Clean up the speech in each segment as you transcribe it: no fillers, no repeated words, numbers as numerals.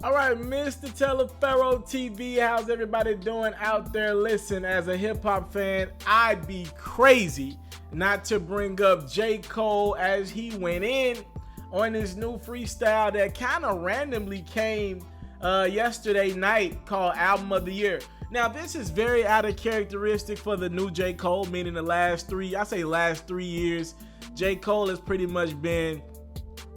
All right, Mr. Taliaferro TV, how's everybody doing out there? Listen, as a hip-hop fan, I'd be crazy not to bring up J.COLE as he went in on his new freestyle that kind of randomly came yesterday night called Album of the Year. Now, this is very out of characteristic for the new J.COLE, meaning the last 3 years, J.COLE has pretty much been,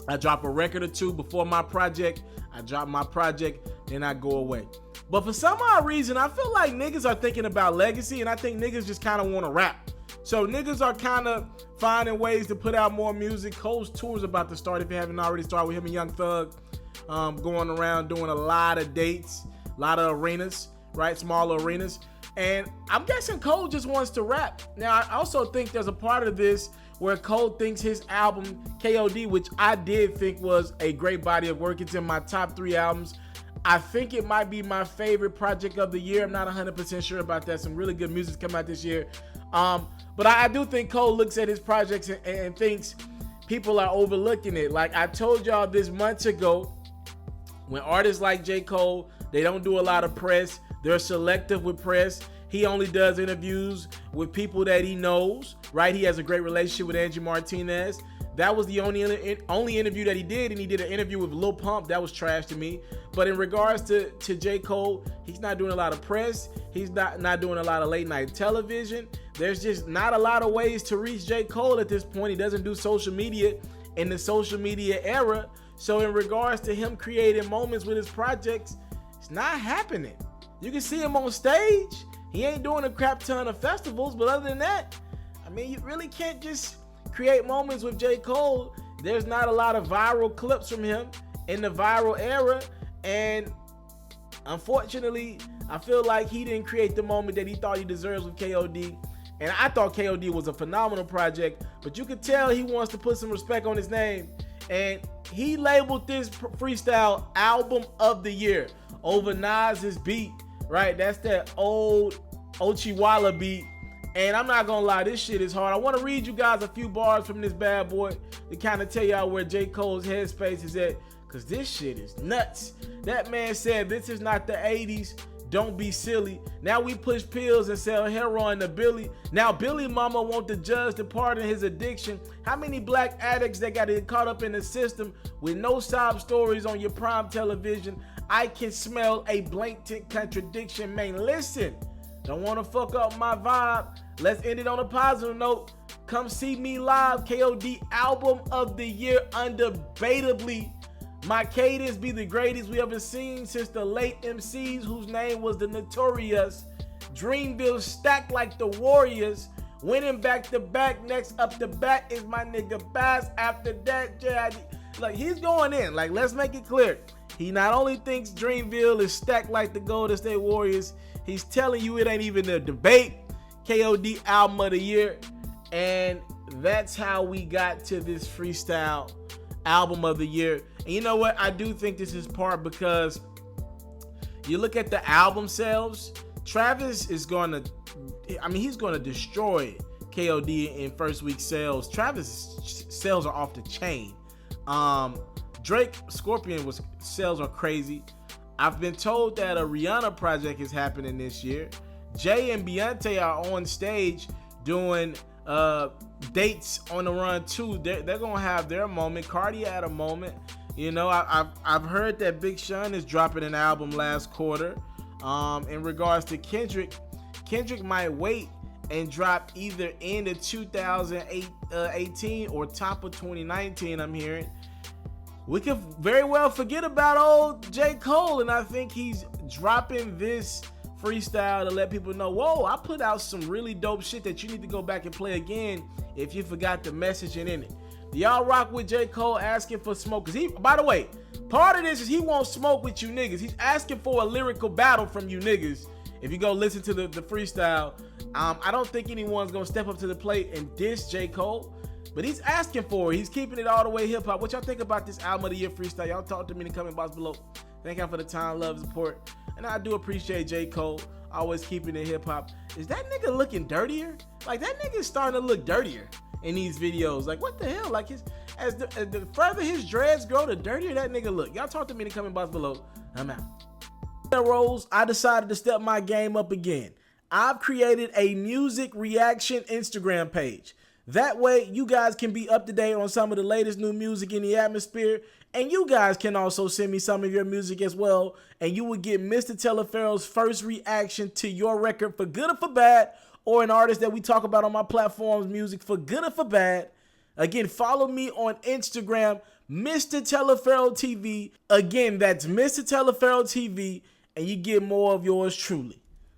I drop a record or two before my project, I drop my project, then I go away. But for some odd reason, I feel like niggas are thinking about legacy, and I think niggas just kind of want to rap. So niggas are kind of finding ways to put out more music. Cole's tour's about to start, if you haven't already started, with him and Young Thug going around doing a lot of dates, a lot of arenas, right? Smaller arenas. And I'm guessing Cole just wants to rap. Now, I also think there's a part of this where Cole thinks his album, KOD, which I did think was a great body of work. It's in my top 3 albums. I think it might be my favorite project of the year. I'm not 100% sure about that. Some really good music's come out this year. But I do think Cole looks at his projects and thinks people are overlooking it. Like I told y'all this months ago, when artists like J.COLE, they don't do a lot of press. They're selective with press. He only does interviews with people that he knows, right? He has a great relationship with Angie Martinez. That was the only interview that he did, and he did an interview with Lil Pump. That was trash to me. But in regards to J.COLE, he's not doing a lot of press. He's not doing a lot of late night television. There's just not a lot of ways to reach J.COLE at this point. He doesn't do social media in the social media era. So in regards to him creating moments with his projects, it's not happening. You can see him on stage. He ain't doing a crap ton of festivals, but other than that, I mean, you really can't just create moments with J.COLE. There's not a lot of viral clips from him in the viral era, and unfortunately, I feel like he didn't create the moment that he thought he deserves with KOD. And I thought KOD was a phenomenal project, but you could tell he wants to put some respect on his name, and he labeled this freestyle Album of the Year over Nas's beat. Right, that's that old Ochiwala beat. And I'm not gonna lie, this shit is hard. I want to read you guys a few bars from this bad boy to kind of tell y'all where J.COLE's headspace is at, because this shit is nuts. That man said, "This is not the 80s. Don't be silly. Now we push pills and sell heroin to Billy. Now Billy mama want the judge to pardon his addiction. How many black addicts that got caught up in the system with no sob stories on your prime television? I can smell a blatant contradiction, man. Listen, don't want to fuck up my vibe. Let's end it on a positive note. Come see me live. KOD Album of the Year, undebatably. My cadence be the greatest we ever seen since the late MCs whose name was the Notorious. Dreamville stacked like the Warriors. Winning back to back. Next up the back is my nigga Bass. After that, J.I.D. Like, he's going in. Like, let's make it clear. He not only thinks Dreamville is stacked like the Golden State Warriors, he's telling you it ain't even a debate. KOD Album of the Year. And that's how we got to this freestyle Album of the Year. And you know what? I do think this is part because you look at the album sales, Travis is going to, I mean, he's going to destroy KOD in first week sales. Travis sales are off the chain. Drake Scorpion sales are crazy. I've been told that a Rihanna project is happening this year. Jay and Beyonce are on stage doing dates on the run too. They're gonna have their moment. Cardi had a moment. You know, I've heard that Big Sean is dropping an album last quarter. In regards to Kendrick might wait and drop either end of 2018 or top of 2019. I'm hearing. We could very well forget about old J.COLE, and I think he's dropping this freestyle to let people know, whoa, I put out some really dope shit that you need to go back and play again if you forgot the messaging in it. Do y'all rock with J.COLE asking for smoke? Because he, by the way, part of this is he won't smoke with you niggas. He's asking for a lyrical battle from you niggas. If you go listen to the freestyle, I don't think anyone's going to step up to the plate and diss J.COLE. But he's asking for it. He's keeping it all the way hip hop. What y'all think about this Album of the Year freestyle? Y'all talk to me in the comment box below. Thank y'all for the time, love, support. And I do appreciate J.COLE always keeping it hip hop. Is that nigga looking dirtier? Like, that nigga is starting to look dirtier in these videos. Like, what the hell? Like, as the further his dreads grow, the dirtier that nigga look. Y'all talk to me in the comment box below. I'm out. Rose, I decided to step my game up again. I've created a music reaction Instagram page. That way, you guys can be up to date on some of the latest new music in the atmosphere, and you guys can also send me some of your music as well, and you will get Mr. Taliaferro's first reaction to your record, for good or for bad, or an artist that we talk about on my platform's music, for good or for bad. Again, follow me on Instagram, Mr. Taliaferro TV. Again, that's Mr. Taliaferro TV, and you get more of yours truly.